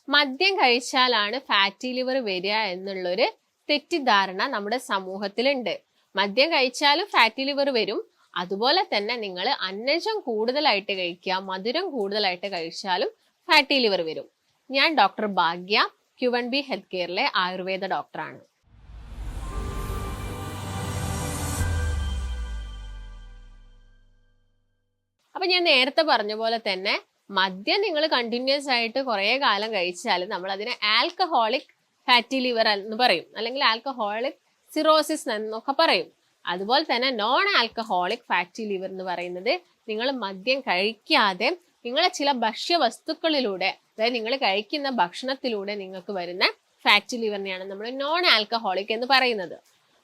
മദ്യം കഴിച്ചാലാണ് fatty liver വരിക എന്നുള്ളൊരു തെറ്റിദ്ധാരണ നമ്മുടെ സമൂഹത്തിലുണ്ട്. മദ്യം കഴിച്ചാലും ഫാറ്റി ലിവർ വരും. അതുപോലെ തന്നെ നിങ്ങൾ അന്നജം കൂടുതലായിട്ട് കഴിക്കുക, മധുരം കൂടുതലായിട്ട് കഴിച്ചാലും ഫാറ്റി ലിവർ വരും. ഞാൻ ഡോക്ടർ ഭാഗ്യ, Q1B ഹെൽത്ത് കെയറിലെ ആയുർവേദ ഡോക്ടറാണ്. അപ്പൊ ഞാൻ നേരത്തെ പറഞ്ഞ പോലെ തന്നെ മദ്യം നിങ്ങൾ കണ്ടിന്യൂസ് ആയിട്ട് കുറെ കാലം കഴിച്ചാൽ നമ്മൾ അതിനെ ആൽക്കഹോളിക് ഫാറ്റി ലിവർ എന്ന് പറയും, അല്ലെങ്കിൽ ആൽക്കഹോളിക് സിറോസിസ് എന്നൊക്കെ പറയും. അതുപോലെ തന്നെ നോൺ ആൽക്കഹോളിക് ഫാറ്റി ലിവർ എന്ന് പറയുന്നത് നിങ്ങൾ മദ്യം കഴിക്കാതെ നിങ്ങളെ ചില ഭക്ഷ്യവസ്തുക്കളിലൂടെ, അതായത് നിങ്ങൾ കഴിക്കുന്ന ഭക്ഷണത്തിലൂടെ നിങ്ങൾക്ക് വരുന്ന ഫാറ്റി ലിവറിനെയാണ് നമ്മൾ നോൺ ആൽക്കഹോളിക് എന്ന് പറയുന്നത്.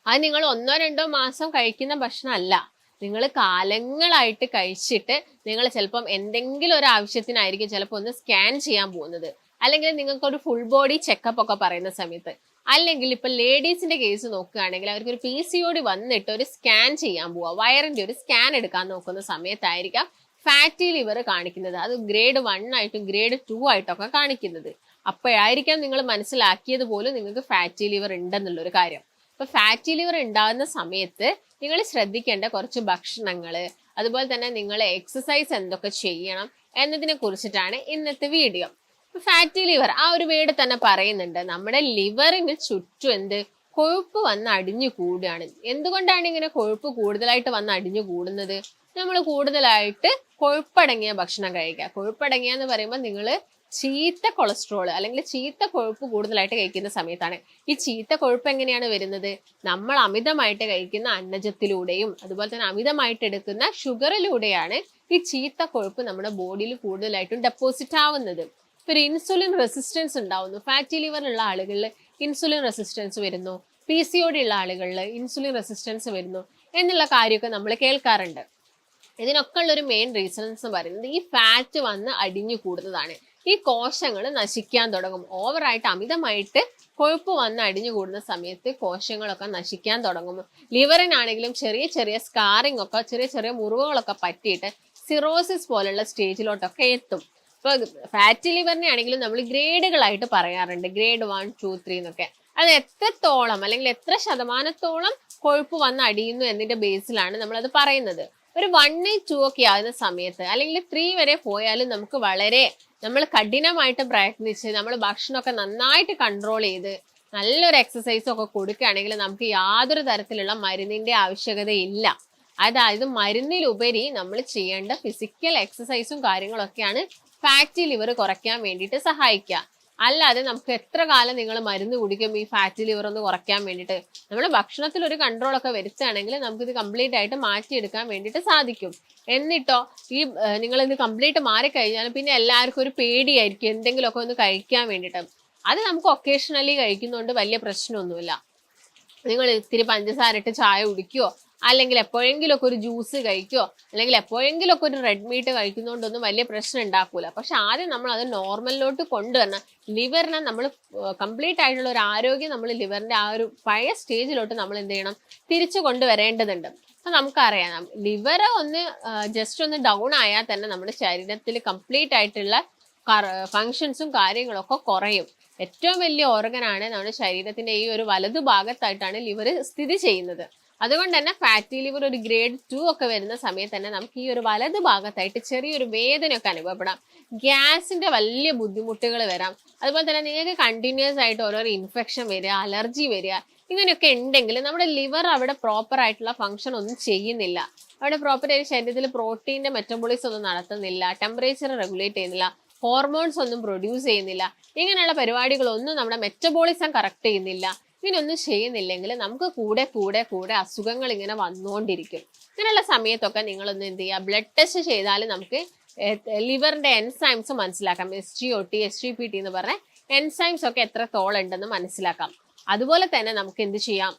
അത് നിങ്ങൾ 1-2 മാസം കഴിക്കുന്ന ഭക്ഷണമല്ല, നിങ്ങൾ കാലങ്ങളായിട്ട് കഴിച്ചിട്ട് നിങ്ങൾ ചിലപ്പം എന്തെങ്കിലും ഒരു ആവശ്യത്തിനായിരിക്കും ചിലപ്പോൾ ഒന്ന് സ്കാൻ ചെയ്യാൻ പോകുന്നത്, അല്ലെങ്കിൽ നിങ്ങൾക്ക് ഒരു ഫുൾ ബോഡി ചെക്കപ്പ് ഒക്കെ പറയുന്ന സമയത്ത്, അല്ലെങ്കിൽ ഇപ്പൊ ലേഡീസിന്റെ കേസ് നോക്കുകയാണെങ്കിൽ അവർക്ക് ഒരു PCOD വന്നിട്ട് ഒരു സ്കാൻ ചെയ്യാൻ പോവുക, വയറിന്റെ ഒരു സ്കാൻ എടുക്കാൻ നോക്കുന്ന സമയത്തായിരിക്കാം ഫാറ്റി ലിവർ കാണിക്കുന്നത്. അത് ഗ്രേഡ് 1 ആയിട്ടും ഗ്രേഡ് 2 ആയിട്ടൊക്കെ കാണിക്കുന്നത്. അപ്പോഴായിരിക്കാം നിങ്ങൾ മനസ്സിലാക്കിയത് പോലും നിങ്ങൾക്ക് ഫാറ്റി ലിവർ ഉണ്ടെന്നുള്ളൊരു കാര്യം. അപ്പൊ ഫാറ്റി ലിവർ ഉണ്ടാകുന്ന സമയത്ത് നിങ്ങൾ ശ്രദ്ധിക്കേണ്ട കുറച്ച് ഭക്ഷണങ്ങള്, അതുപോലെ തന്നെ നിങ്ങൾ എക്സസൈസ് എന്തൊക്കെ ചെയ്യണം എന്നതിനെ കുറിച്ചിട്ടാണ് ഇന്നത്തെ വീഡിയോ. ഫാറ്റി ലിവർ ആ ഒരു വേർഡ് തന്നെ പറയുന്നുണ്ട്, നമ്മുടെ ലിവറിന് ചുറ്റും കൊഴുപ്പ് വന്ന് അടിഞ്ഞു കൂടുകയാണ്. എന്തുകൊണ്ടാണ് ഇങ്ങനെ കൊഴുപ്പ് കൂടുതലായിട്ട് വന്ന് അടിഞ്ഞു കൂടുന്നത്? നമ്മൾ കൂടുതലായിട്ട് കൊഴുപ്പടങ്ങിയ ഭക്ഷണം കഴിക്കുക. കൊഴുപ്പടങ്ങിയ എന്ന് പറയുമ്പോൾ നിങ്ങൾ ചീത്ത കൊളസ്ട്രോൾ അല്ലെങ്കിൽ ചീത്ത കൊഴുപ്പ് കൂടുതലായിട്ട് കഴിക്കുന്ന സമയത്താണ്. ഈ ചീത്ത കൊഴുപ്പ് എങ്ങനെയാണ് വരുന്നത്? നമ്മൾ അമിതമായിട്ട് കഴിക്കുന്ന അന്നജത്തിലൂടെയും അതുപോലെ തന്നെ അമിതമായിട്ട് എടുക്കുന്ന ഷുഗറിലൂടെയാണ് ഈ ചീത്ത കൊഴുപ്പ് നമ്മുടെ ബോഡിയിൽ കൂടുതലായിട്ടും ഡെപ്പോസിറ്റ് ആവുന്നത്. ഒരു ഇൻസുലിൻ റെസിസ്റ്റൻസ് ഉണ്ടാവുന്നു. ഫാറ്റി ലിവർ ഉള്ള ആളുകളിൽ ഇൻസുലിൻ റെസിസ്റ്റൻസ് വരുന്നു, PCOD ഉള്ള ആളുകളിൽ ഇൻസുലിൻ റെസിസ്റ്റൻസ് വരുന്നു എന്നുള്ള കാര്യമൊക്കെ നമ്മൾ കേൾക്കാറുണ്ട്. ഇതിനൊക്കെ ഉള്ളൊരു മെയിൻ റീസൺസ് പറയുന്നത് ഈ ഫാറ്റ് വന്ന് അടിഞ്ഞു കൂടുന്നതാണ്. ഈ കോശങ്ങൾ നശിക്കാൻ തുടങ്ങും. ഓവറായിട്ട് അമിതമായിട്ട് കൊഴുപ്പ് വന്ന് അടിഞ്ഞു കൂടുന്ന സമയത്ത് കോശങ്ങളൊക്കെ നശിക്കാൻ തുടങ്ങും. ലിവറിനാണെങ്കിലും ചെറിയ ചെറിയ സ്കാറിംഗ് ഒക്കെ, ചെറിയ ചെറിയ മുറിവുകളൊക്കെ പറ്റിയിട്ട് സിറോസിസ് പോലുള്ള സ്റ്റേജിലോട്ടൊക്കെ എത്തും. ഇപ്പൊ ഫാറ്റി ലിവറിനെ ആണെങ്കിലും നമ്മൾ ഗ്രേഡുകളായിട്ട് പറയാറുണ്ട്, ഗ്രേഡ് 1, 2, 3 എന്നൊക്കെ. അത് എത്രത്തോളം അല്ലെങ്കിൽ എത്ര ശതമാനത്തോളം കൊഴുപ്പ് വന്ന് അടിയുന്നു എന്നതിന്റെ ബേസിലാണ് നമ്മളത് പറയുന്നത്. ഒരു 1, 2 ഒക്കെ ആകുന്ന സമയത്ത് അല്ലെങ്കിൽ 3 വരെ പോയാലും നമുക്ക് നമ്മൾ കഠിനമായിട്ട് പ്രയത്നിച്ച് നമ്മൾ ഭക്ഷണമൊക്കെ നന്നായിട്ട് കൺട്രോൾ ചെയ്ത് നല്ലൊരു എക്സസൈസ് ഒക്കെ കൊടുക്കുകയാണെങ്കിൽ നമുക്ക് യാതൊരു തരത്തിലുള്ള മരുന്നിന്റെ ആവശ്യകതയില്ല. അതായത് മരുന്നിലുപരി നമ്മൾ ചെയ്യേണ്ട ഫിസിക്കൽ എക്സസൈസും കാര്യങ്ങളൊക്കെയാണ് ഫാറ്റി ലിവർ കുറയ്ക്കാൻ വേണ്ടിയിട്ട് സഹായിക്കുക. അല്ലാതെ നമുക്ക് എത്ര കാലം നിങ്ങൾ മരുന്ന് കുടിക്കും ഈ ഫാറ്റി ലിവർ ഒന്ന് കുറയ്ക്കാൻ വേണ്ടിയിട്ട്? നമ്മുടെ ഭക്ഷണത്തിൽ ഒരു കൺട്രോൾ ഒക്കെ വരുത്തുകയാണെങ്കിൽ നമുക്കിത് കംപ്ലീറ്റ് ആയിട്ട് മാറ്റിയെടുക്കാൻ വേണ്ടിയിട്ട് സാധിക്കും. എന്നിട്ടോ നിങ്ങൾ ഇത് കംപ്ലീറ്റ് മാറിക്കഴിഞ്ഞാലും പിന്നെ എല്ലാവർക്കും ഒരു പേടിയായിരിക്കും എന്തെങ്കിലുമൊക്കെ ഒന്ന് കഴിക്കാൻ വേണ്ടിയിട്ട്. അത് നമുക്ക് ഒക്കേഷണലി കഴിക്കുന്നതുകൊണ്ട് വലിയ പ്രശ്നമൊന്നുമില്ല. നിങ്ങൾ ഇത്തിരി പഞ്ചസാര ഇട്ട് ചായ കുടിക്കുകയോ അല്ലെങ്കിൽ എപ്പോഴെങ്കിലും ഒക്കെ ഒരു ജ്യൂസ് കഴിക്കുകയോ അല്ലെങ്കിൽ എപ്പോഴെങ്കിലും ഒക്കെ ഒരു റെഡ് മീറ്റ് കഴിക്കുന്നതുകൊണ്ടൊന്നും വലിയ പ്രശ്നം ഉണ്ടാക്കൂല. പക്ഷെ ആദ്യം നമ്മൾ അത് നോർമലിലോട്ട് കൊണ്ടുവരണം. ലിവറിനെ നമ്മൾ കംപ്ലീറ്റ് ആയിട്ടുള്ള ഒരു ആരോഗ്യം നമ്മൾ ലിവറിന്റെ ആ ഒരു പഴയ സ്റ്റേജിലോട്ട് നമ്മൾ എന്ത് ചെയ്യണം, തിരിച്ചു കൊണ്ടുവരേണ്ടതുണ്ട്. അപ്പൊ നമുക്കറിയാം ലിവർ ജസ്റ്റ് ഒന്ന് ഡൗൺ ആയാൽ തന്നെ നമ്മുടെ ശരീരത്തിൽ കംപ്ലീറ്റ് ആയിട്ടുള്ള ഫങ്ഷൻസും കാര്യങ്ങളൊക്കെ കുറയും. ഏറ്റവും വലിയ ഓർഗനാണ് നമ്മുടെ ശരീരത്തിന്റെ ഈ ഒരു വലതു ഭാഗത്തായിട്ടാണ് ലിവർ സ്ഥിതി ചെയ്യുന്നത്. അതുകൊണ്ട് തന്നെ ഫാറ്റി ലിവർ ഒരു ഗ്രേഡ് 2 ഒക്കെ വരുന്ന സമയത്ത് തന്നെ നമുക്ക് ഈ ഒരു വലതു ഭാഗത്തായിട്ട് ചെറിയൊരു വേദനയൊക്കെ അനുഭവപ്പെടാം, ഗ്യാസിന്റെ വലിയ ബുദ്ധിമുട്ടുകൾ വരാം. അതുപോലെ തന്നെ നിങ്ങൾക്ക് കണ്ടിന്യൂസ് ആയിട്ട് ഓരോ ഇൻഫെക്ഷൻ വരിക, അലർജി വരിക, ഇങ്ങനെയൊക്കെ ഉണ്ടെങ്കിൽ നമ്മുടെ ലിവർ അവിടെ പ്രോപ്പർ ആയിട്ടുള്ള ഫംഗ്ഷൻ ഒന്നും ചെയ്യുന്നില്ല. അവിടെ പ്രോപ്പറായിട്ട് ശരീരത്തിൽ പ്രോട്ടീന്റെ മെറ്റബോളിസം ഒന്നും നടത്തുന്നില്ല, ടെമ്പറേച്ചർ റെഗുലേറ്റ് ചെയ്യുന്നില്ല, ഹോർമോൺസ് ഒന്നും പ്രൊഡ്യൂസ് ചെയ്യുന്നില്ല. ഇങ്ങനെയുള്ള പരിപാടികളൊന്നും നമ്മുടെ മെറ്റബോളിസം കറക്റ്റ് ചെയ്യുന്നില്ല. ഇങ്ങനെയൊന്നും ചെയ്യുന്നില്ലെങ്കിൽ നമുക്ക് കൂടെ കൂടെ കൂടെ അസുഖങ്ങൾ ഇങ്ങനെ വന്നുകൊണ്ടിരിക്കും. ഇങ്ങനെയുള്ള സമയത്തൊക്കെ നിങ്ങളൊന്ന് എന്ത് ചെയ്യുക, ബ്ലഡ് ടെസ്റ്റ് ചെയ്താൽ നമുക്ക് ലിവറിന്റെ എൻസൈംസ് മനസ്സിലാക്കാം. SGOT, SGPT എന്ന് പറഞ്ഞ എൻസൈംസ് ഒക്കെ എത്രത്തോളം ഉണ്ടെന്ന് മനസ്സിലാക്കാം. അതുപോലെ തന്നെ നമുക്ക് എന്ത് ചെയ്യാം,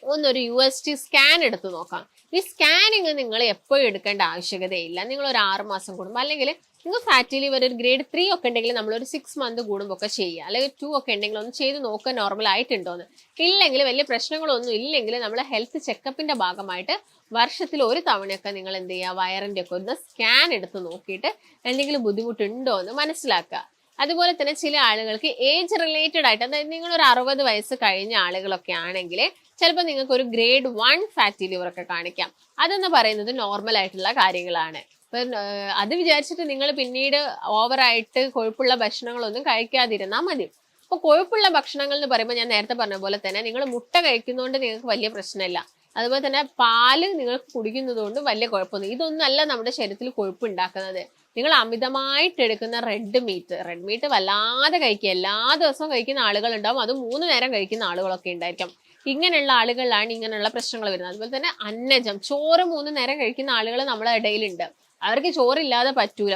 ഒന്നൊരു USG സ്കാൻ എടുത്ത് നോക്കാം. ഈ സ്കാനിങ് നിങ്ങൾ എപ്പോഴും എടുക്കേണ്ട ആവശ്യകതയില്ല. നിങ്ങൾ ഒരു 6 മാസം കൂടുമ്പോൾ, അല്ലെങ്കിൽ നിങ്ങൾ ഫാറ്റി ലിവർ ഒരു ഗ്രേഡ് 3 ഒക്കെ ഉണ്ടെങ്കിൽ നമ്മളൊരു 6 മന്ത് കൂടുമ്പോൾ ഒക്കെ ചെയ്യുക. അല്ലെങ്കിൽ 2 ഒക്കെ ഉണ്ടെങ്കിൽ ഒന്ന് ചെയ്ത് നോക്കുക നോർമൽ ആയിട്ടുണ്ടോന്ന്. ഇല്ലെങ്കിൽ വലിയ പ്രശ്നങ്ങളൊന്നും ഇല്ലെങ്കിൽ നമ്മൾ ഹെൽത്ത് ചെക്കപ്പിന്റെ ഭാഗമായിട്ട് വർഷത്തിൽ ഒരു തവണയൊക്കെ നിങ്ങൾ എന്ത് ചെയ്യുക, വയറിന്റെ ഒക്കെ ഒന്ന് സ്കാൻ എടുത്ത് നോക്കിയിട്ട് എന്തെങ്കിലും ബുദ്ധിമുട്ടുണ്ടോ എന്ന് മനസ്സിലാക്കുക. അതുപോലെ തന്നെ ചില ആളുകൾക്ക് ഏജ് റിലേറ്റഡ് ആയിട്ട്, അതായത് നിങ്ങൾ ഒരു 60 വയസ്സ് കഴിഞ്ഞ ആളുകളൊക്കെ ആണെങ്കിൽ ചിലപ്പോൾ നിങ്ങൾക്ക് ഒരു ഗ്രേഡ് 1 ഫാറ്റി ലിവർ ഒക്കെ കാണിക്കാം. അതെന്ന് പറയുന്നത് നോർമൽ ആയിട്ടുള്ള കാര്യങ്ങളാണ്. ഇപ്പം അത് വിചാരിച്ചിട്ട് നിങ്ങൾ പിന്നീട് ഓവറായിട്ട് കൊഴുപ്പുള്ള ഭക്ഷണങ്ങളൊന്നും കഴിക്കാതിരുന്നാൽ മതി. അപ്പോൾ കൊഴുപ്പുള്ള ഭക്ഷണങ്ങൾ എന്ന് പറയുമ്പോൾ ഞാൻ നേരത്തെ പറഞ്ഞ പോലെ തന്നെ നിങ്ങൾ മുട്ട കഴിക്കുന്നതുകൊണ്ട് നിങ്ങൾക്ക് വലിയ പ്രശ്നമില്ല. അതുപോലെ തന്നെ പാല് നിങ്ങൾക്ക് കുടിക്കുന്നത് കൊണ്ട് വലിയ കുഴപ്പമൊന്നും, ഇതൊന്നല്ല നമ്മുടെ ശരീരത്തിൽ കൊഴുപ്പ് ഉണ്ടാക്കുന്നത്. നിങ്ങൾ അമിതമായിട്ട് എടുക്കുന്ന റെഡ് മീറ്റ് വല്ലാതെ കഴിക്കുക, എല്ലാ ദിവസവും കഴിക്കുന്ന ആളുകളുണ്ടാവും, അത് 3 നേരം കഴിക്കുന്ന ആളുകളൊക്കെ ഉണ്ടായിരിക്കും. ഇങ്ങനെയുള്ള ആളുകളിലാണ് ഇങ്ങനെയുള്ള പ്രശ്നങ്ങൾ വരുന്നത്. അതുപോലെ തന്നെ അന്നജം, ചോറ് 3 നേരം കഴിക്കുന്ന ആളുകൾ നമ്മുടെ ഇടയിലുണ്ട്. അവർക്ക് ചോറില്ലാതെ പറ്റൂല,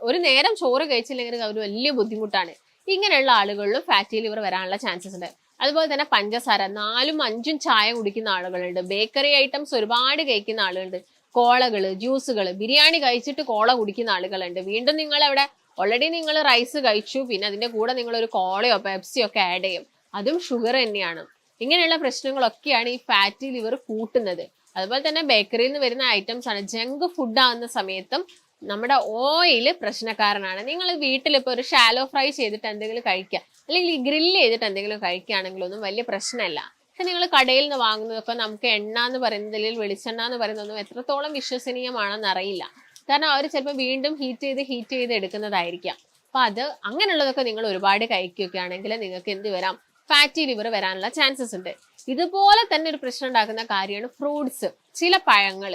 ഒരു നേരം ചോറ് കഴിച്ചില്ലെങ്കിൽ അവർ വലിയ ബുദ്ധിമുട്ടാണ്. ഇങ്ങനെയുള്ള ആളുകളിലും ഫാറ്റി ലിവർ വരാനുള്ള ചാൻസസ് ഉണ്ട്. അതുപോലെ തന്നെ പഞ്ചസാര 4ഉം 5ഉം ചായ കുടിക്കുന്ന ആളുകളുണ്ട്, ബേക്കറി ഐറ്റംസ് ഒരുപാട് കഴിക്കുന്ന ആളുകളുണ്ട്, കോളകള്, ജ്യൂസുകൾ, ബിരിയാണി കഴിച്ചിട്ട് കോള കുടിക്കുന്ന ആളുകളുണ്ട്. വീണ്ടും നിങ്ങൾ അവിടെ ഓൾറെഡി നിങ്ങൾ റൈസ് കഴിച്ചു, പിന്നെ അതിന്റെ കൂടെ നിങ്ങൾ ഒരു കോളയോ പെപ്സിയോ ഒക്കെ ആഡ് ചെയ്യും, അതും ഷുഗർ തന്നെയാണ്. ഇങ്ങനെയുള്ള പ്രശ്നങ്ങളൊക്കെയാണ് ഈ ഫാറ്റി ലിവർ കൂട്ടുന്നത്. അതുപോലെ തന്നെ ബേക്കറിയിൽ നിന്ന് വരുന്ന ഐറ്റംസ് ആണ്, ജങ്ക് ഫുഡ് ആകുന്ന സമയത്തും നമ്മുടെ ഓയിൽ പ്രശ്നക്കാരനാണ്. നിങ്ങൾ വീട്ടിൽ ഇപ്പോൾ ഒരു ഷാലോ ഫ്രൈ ചെയ്തിട്ട് എന്തെങ്കിലും കഴിക്കുക, അല്ലെങ്കിൽ ഗ്രില്ല് ചെയ്തിട്ട് എന്തെങ്കിലും കഴിക്കുകയാണെങ്കിലൊന്നും വലിയ പ്രശ്നമല്ല. പക്ഷെ നിങ്ങൾ കടയിൽ നിന്ന് വാങ്ങുന്നതൊക്കെ നമുക്ക് എണ്ണ എന്ന് പറയുന്നത് അല്ലെങ്കിൽ വെളിച്ചെണ്ണ എന്ന് പറയുന്നതൊന്നും എത്രത്തോളം വിശ്വസനീയമാണെന്ന് അറിയില്ല. കാരണം അവർ ചിലപ്പോൾ വീണ്ടും ഹീറ്റ് ചെയ്ത് എടുക്കുന്നതായിരിക്കാം. അപ്പൊ അത് അങ്ങനെയുള്ളതൊക്കെ നിങ്ങൾ ഒരുപാട് കഴിക്കുകയാണെങ്കിൽ നിങ്ങൾക്ക് എന്ത് വരാം, ഫാറ്റി ലിവർ വരാനുള്ള ചാൻസസ് ഉണ്ട്. ഇതുപോലെ തന്നെ ഒരു പ്രശ്നം ഉണ്ടാക്കുന്ന കാര്യമാണ് ഫ്രൂട്ട്സ്. ചില പഴങ്ങൾ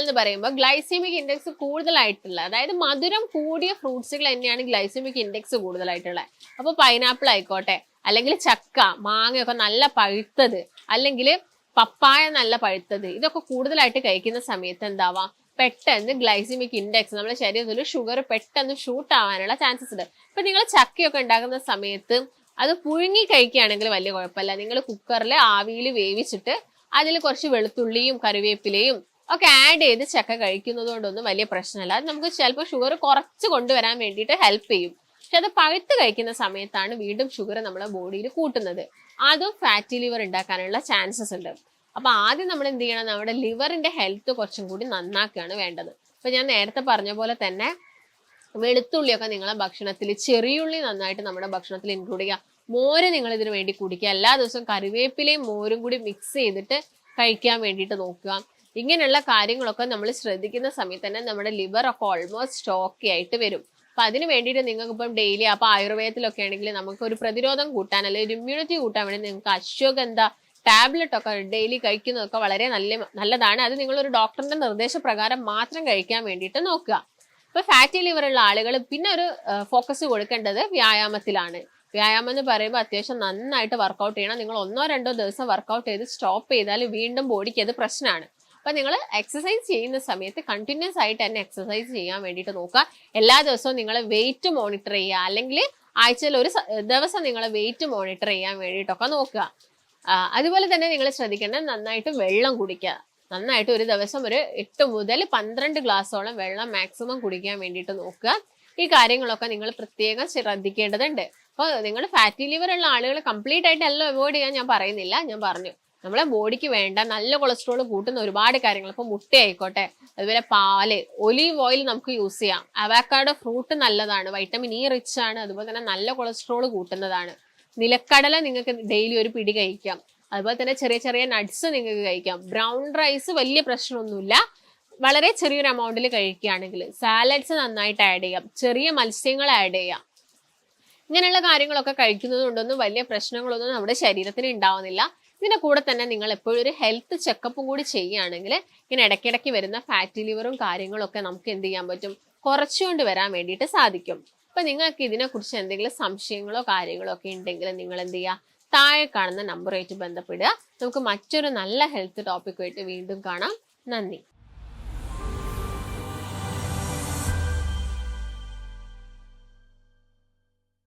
എന്ന് പറയുമ്പോൾ ഗ്ലൈസീമിക് ഇൻഡെക്സ് കൂടുതലായിട്ടുള്ള, അതായത് മധുരം കൂടിയ ഫ്രൂട്ട്സുകൾ തന്നെയാണ് ഗ്ലൈസീമിക് ഇൻഡെക്സ് കൂടുതലായിട്ടുള്ളത്. അപ്പോൾ പൈനാപ്പിൾ ആയിക്കോട്ടെ, അല്ലെങ്കിൽ ചക്ക, മാങ്ങയൊക്കെ നല്ല പഴുത്തത്, അല്ലെങ്കിൽ പപ്പായ നല്ല പഴുത്തത്, ഇതൊക്കെ കൂടുതലായിട്ട് കഴിക്കുന്ന സമയത്ത് എന്താവാം, പെട്ടെന്ന് ഗ്ലൈസീമിക് ഇൻഡെക്സ് നമ്മുടെ ശരീരത്തിൽ ഷുഗർ പെട്ടെന്ന് ഷൂട്ട് ആവാനുള്ള ചാൻസസ് ഉണ്ട്. ഇപ്പൊ നിങ്ങൾ ചക്കയൊക്കെ ഉണ്ടാക്കുന്ന സമയത്ത് അത് പുഴുങ്ങി കഴിക്കുകയാണെങ്കിൽ വലിയ കുഴപ്പമില്ല. നിങ്ങൾ കുക്കറിൽ ആവിയിൽ വേവിച്ചിട്ട് അതിൽ കുറച്ച് വെളുത്തുള്ളിയും കറിവേപ്പിലയും ഒക്കെ ആഡ് ചെയ്ത് ചക്ക കഴിക്കുന്നത് കൊണ്ടൊന്നും വലിയ പ്രശ്നമല്ല. അത് നമുക്ക് ചിലപ്പോൾ ഷുഗർ കുറച്ച് കൊണ്ടുവരാൻ വേണ്ടിയിട്ട് ഹെൽപ്പ് ചെയ്യും. പക്ഷെ അത് പഴുത്ത് കഴിക്കുന്ന സമയത്താണ് വീണ്ടും ഷുഗർ നമ്മുടെ ബോഡിയിൽ കൂട്ടുന്നത്. അതും ഫാറ്റി ലിവർ ഉണ്ടാക്കാനുള്ള ചാൻസസ് ഉണ്ട്. അപ്പൊ ആദ്യം നമ്മൾ എന്ത് ചെയ്യണം, നമ്മുടെ ലിവറിന്റെ ഹെൽത്ത് കുറച്ചും കൂടി നന്നാക്കുകയാണ് വേണ്ടത്. അപ്പൊ ഞാൻ നേരത്തെ പറഞ്ഞ പോലെ തന്നെ വെളുത്തുള്ളിയൊക്കെ നിങ്ങളെ ഭക്ഷണത്തിൽ, ചെറിയുള്ളി നന്നായിട്ട് നമ്മുടെ ഭക്ഷണത്തിൽ ഇൻക്ലൂഡ് ചെയ്യുക. മോര് നിങ്ങൾ ഇതിനു വേണ്ടി കുടിക്കുക. എല്ലാ ദിവസവും കറിവേപ്പിലയും മോരും കൂടി മിക്സ് ചെയ്തിട്ട് കഴിക്കാൻ വേണ്ടിയിട്ട് നോക്കുക. ഇങ്ങനെയുള്ള കാര്യങ്ങളൊക്കെ നമ്മൾ ശ്രദ്ധിക്കുന്ന സമയത്ത് തന്നെ നമ്മുടെ ലിവർ ഒക്കെ ഓൾമോസ്റ്റ് ഓക്കെ ആയിട്ട് വരും. അപ്പൊ അതിന് വേണ്ടിയിട്ട് നിങ്ങൾക്ക് ഇപ്പം ഡെയിലി, അപ്പൊ ആയുർവേദത്തിലൊക്കെ ആണെങ്കിൽ നമുക്ക് ഒരു പ്രതിരോധം കൂട്ടാൻ അല്ലെങ്കിൽ ഒരു ഇമ്മ്യൂണിറ്റി കൂട്ടാൻ വേണ്ടി നിങ്ങൾക്ക് അശ്വഗന്ധ ടാബ്ലറ്റ് ഒക്കെ ഡെയിലി കഴിക്കുന്നതൊക്കെ വളരെ നല്ലതാണ്. അത് നിങ്ങളൊരു ഡോക്ടറിന്റെ നിർദ്ദേശപ്രകാരം മാത്രം കഴിക്കാൻ വേണ്ടിയിട്ട് നോക്കുക. ഇപ്പൊ ഫാറ്റി ലിവർ ഉള്ള ആളുകൾ പിന്നെ ഒരു ഫോക്കസ് കൊടുക്കേണ്ടത് വ്യായാമത്തിലാണ്. വ്യായാമം എന്ന് പറയുമ്പോൾ അത്യാവശ്യം നന്നായിട്ട് വർക്കൗട്ട് ചെയ്യണം. നിങ്ങൾ 1-2 ദിവസം വർക്കൗട്ട് ചെയ്ത് സ്റ്റോപ്പ് ചെയ്താൽ വീണ്ടും ബോഡിക്ക് അത് പ്രശ്നമാണ്. അപ്പൊ നിങ്ങൾ എക്സസൈസ് ചെയ്യുന്ന സമയത്ത് കണ്ടിന്യൂസ് ആയിട്ട് തന്നെ എക്സസൈസ് ചെയ്യാൻ വേണ്ടിയിട്ട് നോക്കുക. എല്ലാ ദിവസവും നിങ്ങൾ വെയിറ്റ് മോണിറ്റർ ചെയ്യുക, അല്ലെങ്കിൽ ആഴ്ചയിൽ ഒരു ദിവസം നിങ്ങൾ വെയിറ്റ് മോണിറ്റർ ചെയ്യാൻ വേണ്ടിയിട്ടൊക്കെ നോക്കുക. അതുപോലെ തന്നെ നിങ്ങൾ ശ്രദ്ധിക്കേണ്ടത് നന്നായിട്ട് വെള്ളം കുടിക്കുക. നന്നായിട്ട് ഒരു ദിവസം ഒരു 8 മുതൽ 12 ഗ്ലാസോളം വെള്ളം മാക്സിമം കുടിക്കാൻ വേണ്ടിയിട്ട് നോക്കുക. ഈ കാര്യങ്ങളൊക്കെ നിങ്ങൾ പ്രത്യേകം ശ്രദ്ധിക്കേണ്ടതുണ്ട്. അപ്പോൾ നിങ്ങൾ ഫാറ്റി ലിവർ ഉള്ള ആളുകൾ കംപ്ലീറ്റ് ആയിട്ട് എല്ലാം അവോയ്ഡ് ചെയ്യാൻ ഞാൻ പറയുന്നില്ല. ഞാൻ പറഞ്ഞു നമ്മളെ ബോഡിക്ക് വേണ്ട നല്ല കൊളസ്ട്രോൾ കൂട്ടുന്ന ഒരുപാട് കാര്യങ്ങൾ, ഇപ്പോൾ മുട്ട ആയിക്കോട്ടെ, അതുപോലെ പാല്, ഒലീവ് ഓയിൽ നമുക്ക് യൂസ് ചെയ്യാം. അവക്കാഡോ ഫ്രൂട്ട് നല്ലതാണ്, വൈറ്റമിൻ ഇ റിച്ച് ആണ്, അതുപോലെ തന്നെ നല്ല കൊളസ്ട്രോൾ കൂട്ടുന്നതാണ്. നിലക്കടല നിങ്ങൾക്ക് ഡെയിലി ഒരു പിടി കഴിക്കാം. അതുപോലെ തന്നെ ചെറിയ ചെറിയ നട്ട്സ് നിങ്ങൾക്ക് കഴിക്കാം. ബ്രൗൺ റൈസ് വലിയ പ്രശ്നമൊന്നുമില്ല, വളരെ ചെറിയൊരു എമൗണ്ടിൽ കഴിക്കുകയാണെങ്കിൽ. സാലഡ്സ് നന്നായിട്ട് ആഡ് ചെയ്യാം, ചെറിയ മത്സ്യങ്ങൾ ആഡ് ചെയ്യാം. ഇങ്ങനെയുള്ള കാര്യങ്ങളൊക്കെ കഴിക്കുന്നത് കൊണ്ടൊന്നും വലിയ പ്രശ്നങ്ങളൊന്നും നമ്മുടെ ശരീരത്തിന് ഉണ്ടാവുന്നില്ല. ഇതിന്റെ കൂടെ തന്നെ നിങ്ങൾ എപ്പോഴും ഒരു ഹെൽത്ത് ചെക്കപ്പും കൂടി ചെയ്യുകയാണെങ്കിൽ ഇങ്ങനെ ഇടയ്ക്കിടയ്ക്ക് വരുന്ന ഫാറ്റി ലിവറും കാര്യങ്ങളൊക്കെ നമുക്ക് എന്ത് ചെയ്യാൻ പറ്റും, കുറച്ചുകൊണ്ട് വരാൻ വേണ്ടിയിട്ട് സാധിക്കും. അപ്പൊ നിങ്ങൾക്ക് ഇതിനെക്കുറിച്ച് എന്തെങ്കിലും സംശയങ്ങളോ കാര്യങ്ങളോ ഒക്കെ ഉണ്ടെങ്കിൽ നിങ്ങൾ എന്ത് ചെയ്യുക, താഴെ കാണുന്ന നമ്പറുമായിട്ട് ബന്ധപ്പെടുക. നമുക്ക് മറ്റൊരു നല്ല ഹെൽത്ത് ടോപ്പിക്കുമായിട്ട് വീണ്ടും കാണാം. നന്ദി.